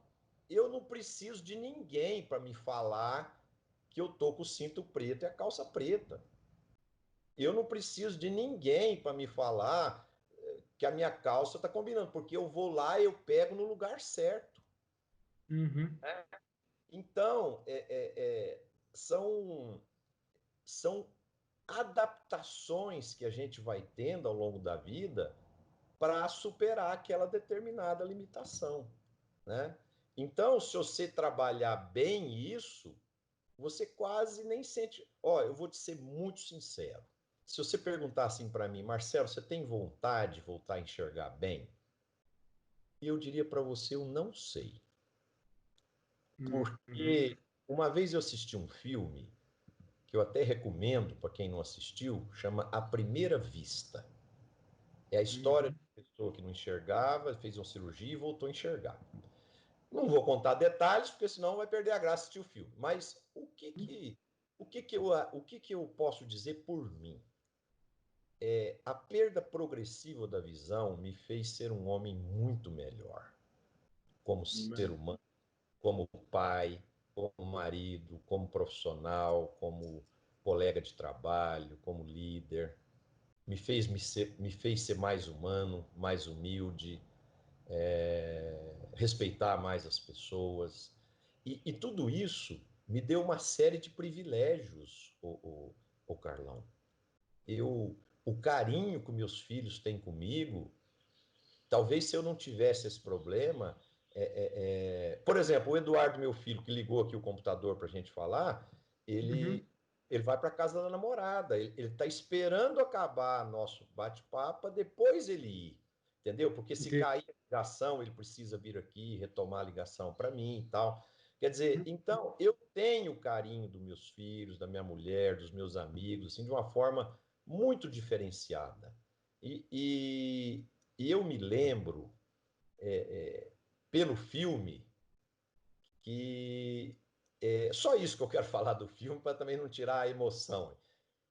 eu não preciso de ninguém para me falar que eu tô com o cinto preto e a calça preta. Eu não preciso de ninguém para me falar que a minha calça está combinando, porque eu vou lá e eu pego no lugar certo. uhum. Então, são adaptações que a gente vai tendo ao longo da vida para superar aquela determinada limitação, né? Então, se você trabalhar bem isso, você quase nem sente. Ó, eu vou te ser muito sincero. Se você perguntar assim para mim, Marcelo, você tem vontade de voltar a enxergar bem? E eu diria para você, eu não sei. Uhum. Porque uma vez eu assisti um filme que eu até recomendo para quem não assistiu, chama A Primeira Vista. É a história de Uhum. uma pessoa que não enxergava, fez uma cirurgia e voltou a enxergar. Não vou contar detalhes, porque senão vai perder a graça de assistir o filme. Mas o que que eu posso dizer por mim? A perda progressiva da visão me fez ser um homem muito melhor, como ser humano, como pai, como marido, como profissional, como colega de trabalho, como líder. Me fez ser mais humano, mais humilde, respeitar mais as pessoas. E tudo isso me deu uma série de privilégios, o Carlão. O carinho que meus filhos têm comigo, talvez se eu não tivesse esse problema. Por exemplo, o Eduardo, meu filho, que ligou aqui o computador para a gente falar, ele, Uhum. ele vai para casa da namorada. Ele está esperando acabar nosso bate-papo, depois ele ir. Entendeu? Porque se Entendi. cair a ligação, ele precisa vir aqui retomar a ligação para mim e tal. Quer dizer, então, eu tenho o carinho dos meus filhos, da minha mulher, dos meus amigos, assim, de uma forma muito diferenciada. E, e, e eu me lembro, pelo filme, que só isso que eu quero falar do filme, para também não tirar a emoção,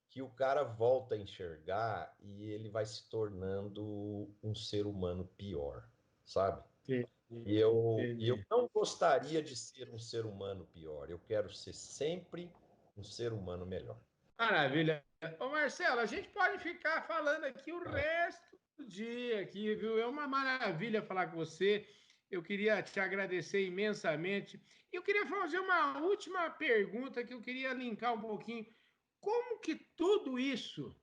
que o cara volta a enxergar e ele vai se tornando um ser humano pior, sabe? Entendi. E eu Entendi. não gostaria de ser um ser humano pior, eu quero ser sempre um ser humano melhor. Maravilha. Ô Marcelo, a gente pode ficar falando aqui o resto do dia aqui, viu? É uma maravilha falar com você. Eu queria te agradecer imensamente. Eu queria fazer uma última pergunta que eu queria linkar um pouquinho. Como que tudo isso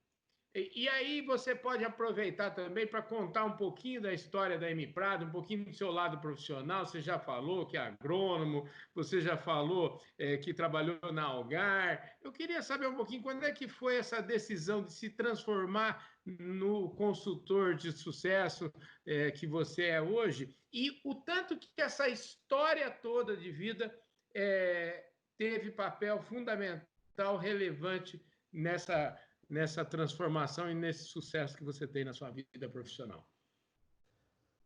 e aí você pode aproveitar também para contar um pouquinho da história da M Prado, um pouquinho do seu lado profissional. Você já falou que é agrônomo, você já falou que trabalhou na Algar. Eu queria saber um pouquinho quando é que foi essa decisão de se transformar no consultor de sucesso que você é hoje e o tanto que essa história toda de vida teve papel fundamental, relevante nessa transformação e nesse sucesso que você tem na sua vida profissional.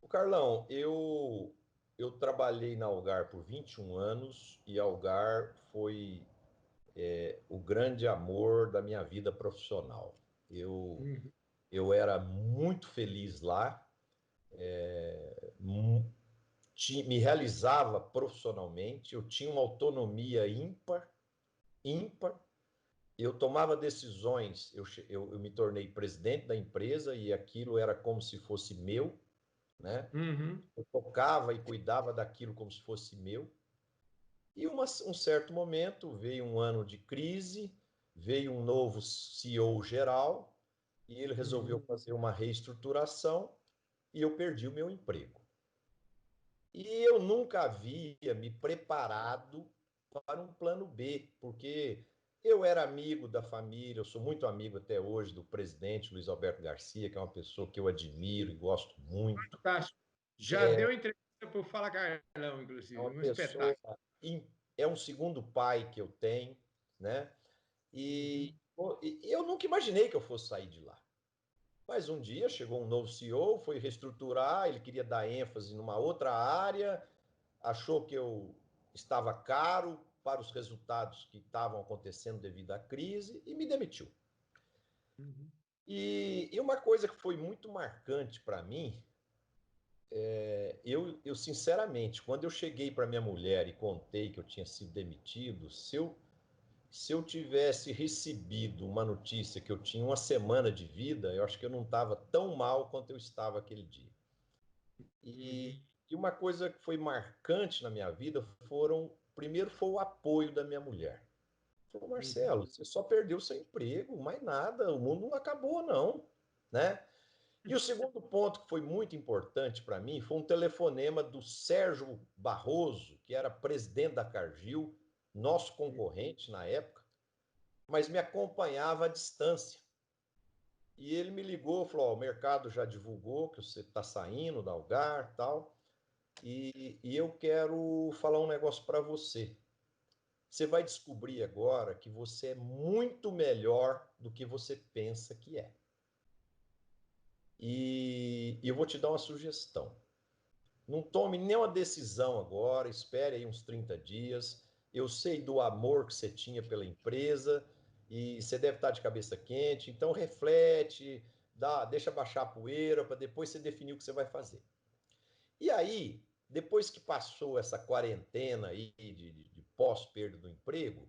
O Carlão, eu trabalhei na Algar por 21 anos e a Algar foi o grande amor da minha vida profissional. Eu, Uhum. Eu era muito feliz lá, me realizava profissionalmente, eu tinha uma autonomia ímpar, ímpar. Eu tomava decisões, eu me tornei presidente da empresa e aquilo era como se fosse meu, né? Uhum, Eu tocava e cuidava daquilo como se fosse meu. E um certo momento veio um ano de crise, veio um novo CEO geral e ele resolveu uhum. fazer uma reestruturação e eu perdi o meu emprego. E eu nunca havia me preparado para um plano B, porque eu era amigo da família, eu sou muito amigo até hoje do presidente Luiz Alberto Garcia, que é uma pessoa que eu admiro e gosto muito. Fantástico. Já deu entrevista para o Fala Carlão, É inclusive, uma um pessoa, espetáculo. é um segundo pai que eu tenho, né? E Uhum, eu nunca imaginei que eu fosse sair de lá. Mas um dia chegou um novo CEO, foi reestruturar, ele queria dar ênfase numa outra área, achou que eu estava caro para os resultados que estavam acontecendo devido à crise e me demitiu. uhum, E uma coisa que foi muito marcante para mim, eu sinceramente, quando eu cheguei para minha mulher e contei que eu tinha sido demitido, se eu tivesse recebido uma notícia que eu tinha uma semana de vida, eu acho que eu não estava tão mal quanto eu estava aquele dia. E, uhum, e uma coisa que foi marcante na minha vida primeiro foi o apoio da minha mulher. Falou, uhum, Marcelo, você só perdeu seu emprego, mais nada, o mundo não acabou, não, né? E o segundo ponto que foi muito importante para mim foi um telefonema do Sérgio Barroso, que era presidente da Cargill, nosso concorrente na época, mas me acompanhava à distância. E ele me ligou, falou: "Ó, o mercado já divulgou que você está saindo da Algar, tal, e eu quero falar um negócio para você. Você vai descobrir agora que você é muito melhor do que você pensa que é. E eu vou te dar uma sugestão. Não tome nenhuma decisão agora, espere aí uns 30 dias. Eu sei do amor que você tinha pela empresa e você deve estar de cabeça quente, então reflete, deixa baixar a poeira para depois você definir o que você vai fazer. E aí, depois que passou essa quarentena aí de pós-perda do emprego,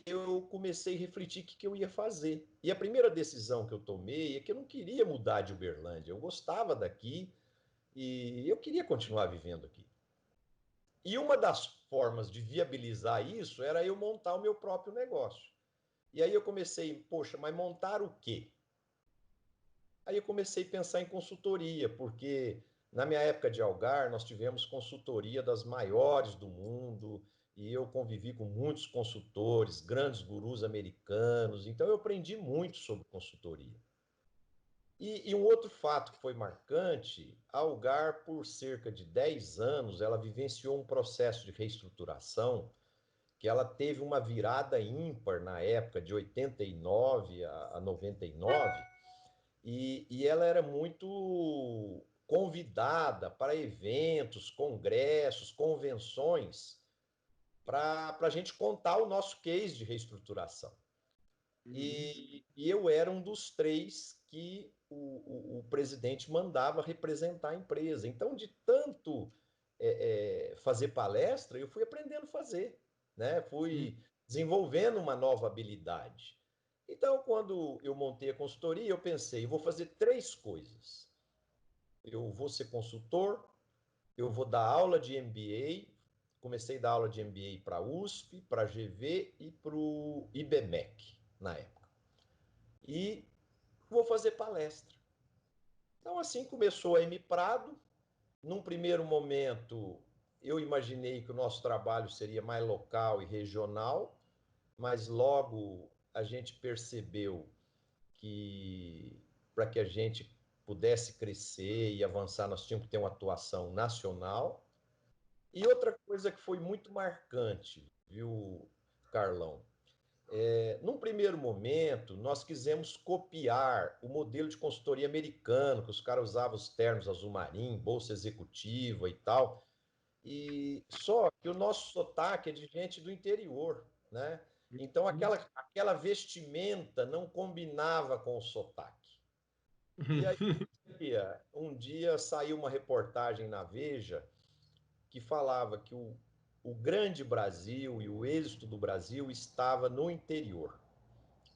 eu comecei a refletir o que eu ia fazer. E a primeira decisão que eu tomei é que eu não queria mudar de Uberlândia. Eu gostava daqui e eu queria continuar vivendo aqui. E uma das formas de viabilizar isso era eu montar o meu próprio negócio. E aí eu comecei, poxa, mas montar o quê? Aí eu comecei a pensar em consultoria, porque na minha época de Algar nós tivemos consultoria das maiores do mundo e eu convivi com muitos consultores, grandes gurus americanos, então eu aprendi muito sobre consultoria. E um outro fato que foi marcante, a Algar, por cerca de 10 anos, ela vivenciou um processo de reestruturação que ela teve uma virada ímpar na época, de 89 a 99, e ela era muito convidada para eventos, congressos, convenções, para a gente contar o nosso case de reestruturação. uhum. E eu era um dos três que o presidente mandava representar a empresa. Então, de tanto fazer palestra, eu fui aprendendo a fazer, né? Hum, Fui desenvolvendo uma nova habilidade. Então, quando eu montei a consultoria, eu pensei, eu vou fazer três coisas. Eu vou ser consultor, eu vou dar aula de MBA, comecei a dar aula de MBA para a USP, para a GV e para o IBMEC, na época. E vou fazer palestra. Então, assim começou a M Prado. Num primeiro momento, eu imaginei que o nosso trabalho seria mais local e regional, mas logo a gente percebeu que para que a gente pudesse crescer e avançar, nós tínhamos que ter uma atuação nacional. E outra coisa que foi muito marcante, viu, Carlão? Num primeiro momento, nós quisemos copiar o modelo de consultoria americano, que os caras usavam os ternos azul marinho, bolsa executiva e tal. E só que o nosso sotaque é de gente do interior, né? Então uhum. aquela vestimenta não combinava com o sotaque. E aí, um dia saiu uma reportagem na Veja que falava que o grande Brasil e o êxito do Brasil estava no interior,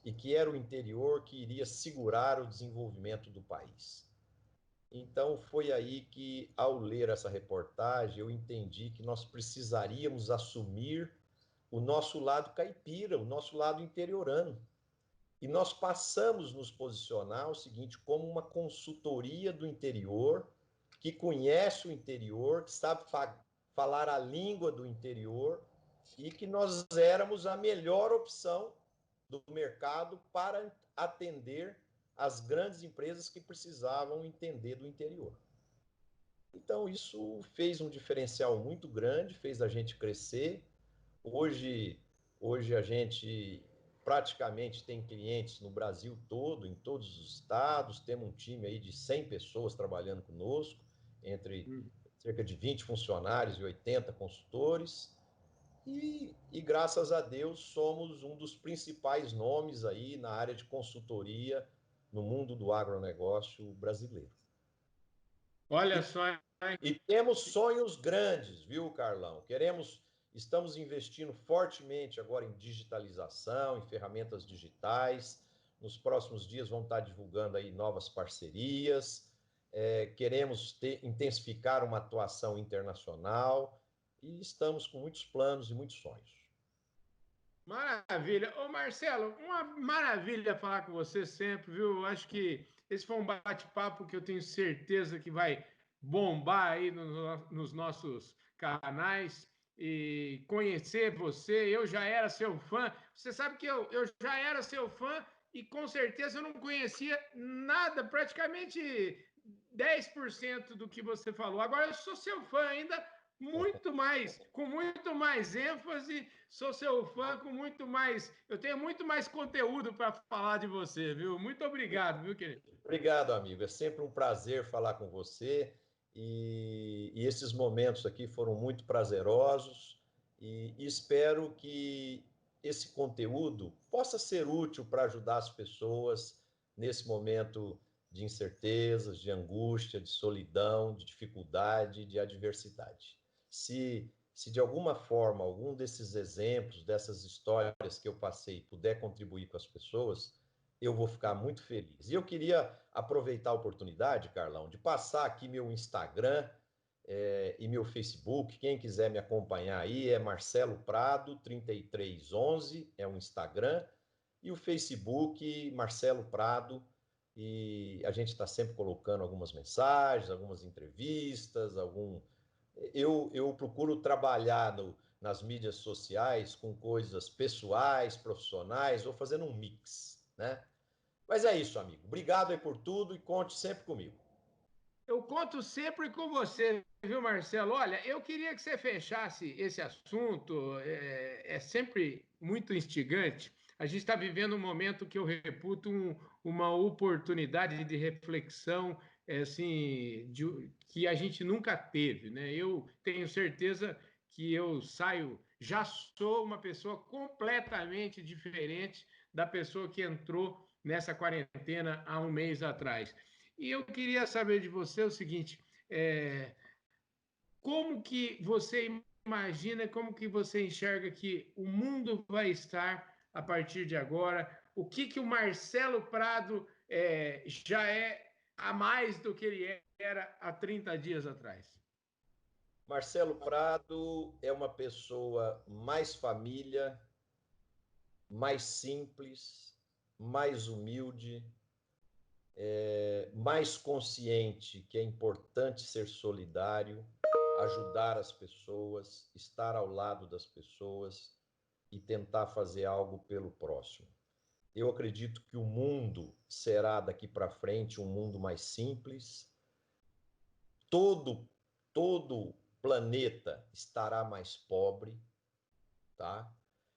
e que era o interior que iria segurar o desenvolvimento do país. Então foi aí que, ao ler essa reportagem, eu entendi que nós precisaríamos assumir o nosso lado caipira, o nosso lado interiorano. E nós passamos a nos posicionar o seguinte, como uma consultoria do interior, que conhece o interior, que sabe falar a língua do interior, e que nós éramos a melhor opção do mercado para atender as grandes empresas que precisavam entender do interior. Então, isso fez um diferencial muito grande, fez a gente crescer. Hoje, hoje a gente praticamente tem clientes no Brasil todo, em todos os estados, temos um time aí de 100 pessoas trabalhando conosco, entre cerca de 20 funcionários e 80 consultores, e graças a Deus somos um dos principais nomes aí na área de consultoria no mundo do agronegócio brasileiro. Olha E só, hein? E temos sonhos grandes, viu, Carlão? Estamos investindo fortemente agora em digitalização, em ferramentas digitais. Nos próximos dias vamos estar divulgando aí novas parcerias. Queremos intensificar uma atuação internacional e estamos com muitos planos e muitos sonhos. Maravilha. Ô, Marcelo, uma maravilha falar com você sempre, viu? Eu acho que esse foi um bate-papo que eu tenho certeza que vai bombar aí nos nossos canais e conhecer você. Eu já era seu fã. Você sabe que eu já era seu fã e com certeza eu não conhecia nada, praticamente 10% do que você falou. Agora eu sou seu fã ainda muito mais, com muito mais ênfase. Sou seu fã com muito mais. Eu tenho muito mais conteúdo para falar de você, viu? Muito obrigado, viu, querido? Obrigado, amigo. É sempre um prazer falar com você. E esses momentos aqui foram muito prazerosos. E espero que esse conteúdo possa ser útil para ajudar as pessoas nesse momento de incertezas, de angústia, de solidão, de dificuldade, de adversidade. Se de alguma forma algum desses exemplos, dessas histórias que eu passei puder contribuir com as pessoas, eu vou ficar muito feliz. E eu queria aproveitar a oportunidade, Carlão, de passar aqui meu Instagram e meu Facebook. Quem quiser me acompanhar aí é Marcelo Prado 3311, é o Instagram, e o Facebook Marcelo Prado. E a gente está sempre colocando algumas mensagens, algumas entrevistas, eu procuro trabalhar nas mídias sociais com coisas pessoais, profissionais, ou fazendo um mix, né? Mas é isso, amigo. Obrigado aí por tudo e conte sempre comigo. Eu conto sempre com você, viu, Marcelo? Olha, eu queria que você fechasse esse assunto, é sempre muito instigante. A gente está vivendo um momento que eu reputo uma oportunidade de reflexão, assim, que a gente nunca teve, né? Eu tenho certeza que eu saio, já sou uma pessoa completamente diferente da pessoa que entrou nessa quarentena há um mês atrás. E eu queria saber de você o seguinte: como que você imagina, como que você enxerga que o mundo vai estar a partir de agora? O que o Marcelo Prado já é a mais do que ele era há 30 dias atrás? Marcelo Prado é uma pessoa mais família, mais simples, mais humilde, mais consciente que é importante ser solidário, ajudar as pessoas, estar ao lado das pessoas e tentar fazer algo pelo próximo. Eu acredito que o mundo será daqui para frente um mundo mais simples. Todo planeta estará mais pobre, tá?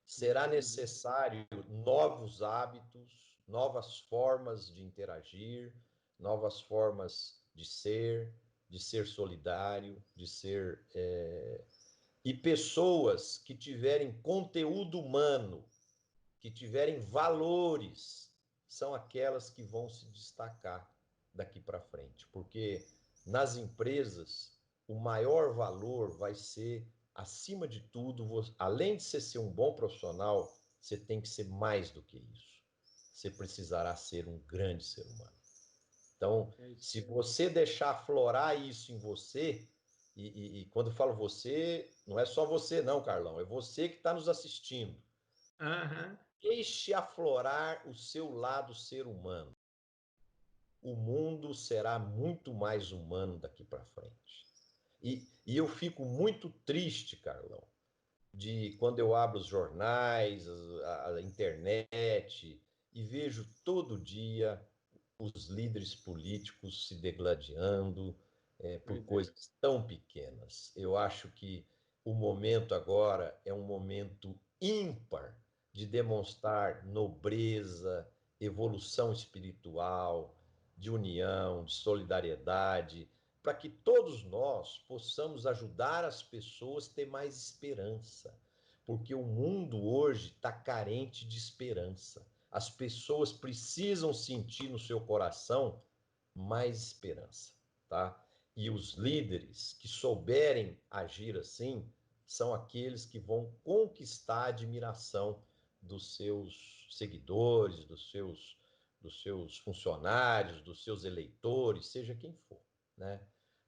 Será necessário novos hábitos, novas formas de interagir, novas formas de ser solidário, de ser e pessoas que tiverem conteúdo humano, que tiverem valores, são aquelas que vão se destacar. daqui para frente, porque nas empresas o maior valor vai ser, acima de tudo, além de você ser um bom profissional, você tem que ser mais do que isso. Você precisará ser um grande ser humano. Então, É isso se aí. você deixar aflorar isso em você, e quando eu falo você, não é só você, não, Carlão, é você que está nos assistindo. Aham. Deixe aflorar o seu lado ser humano. O mundo será muito mais humano daqui para frente. E eu fico muito triste, Carlão, de quando eu abro os jornais, a internet, e vejo todo dia os líderes políticos se degladiando por Pois é. coisas tão pequenas. Eu acho que o momento agora é um momento ímpar de demonstrar nobreza, evolução espiritual, de união, de solidariedade, para que todos nós possamos ajudar as pessoas a ter mais esperança. Porque o mundo hoje está carente de esperança. As pessoas precisam sentir no seu coração mais esperança, tá? E os líderes que souberem agir assim são aqueles que vão conquistar a admiração dos seus seguidores, dos seus funcionários, dos seus eleitores, seja quem for, né?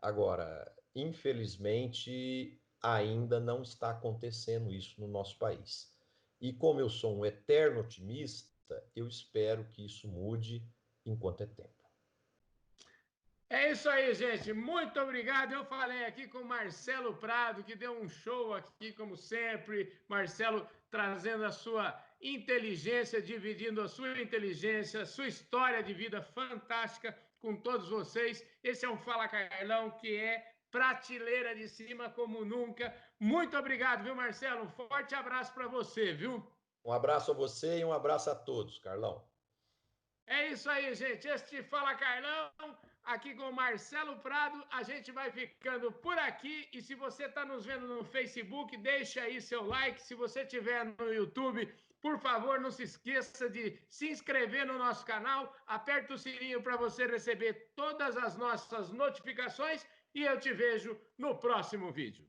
Agora, infelizmente, ainda não está acontecendo isso no nosso país. E como eu sou um eterno otimista, eu espero que isso mude enquanto é tempo. É isso aí, gente. Muito obrigado. Eu falei aqui com o Marcelo Prado, que deu um show aqui, como sempre. Marcelo trazendo a sua inteligência, dividindo a sua inteligência, a sua história de vida fantástica com todos vocês. Esse é um Fala Carlão que é prateleira de cima como nunca. Muito obrigado, viu, Marcelo? Um forte abraço para você, viu? Um abraço a você e um abraço a todos, Carlão. É isso aí, gente. Este Fala Carlão, aqui com o Marcelo Prado. A gente vai ficando por aqui. E se você está nos vendo no Facebook, deixa aí seu like. Se você estiver no YouTube, por favor, não se esqueça de se inscrever no nosso canal. Aperta o sininho para você receber todas as nossas notificações. E eu te vejo no próximo vídeo.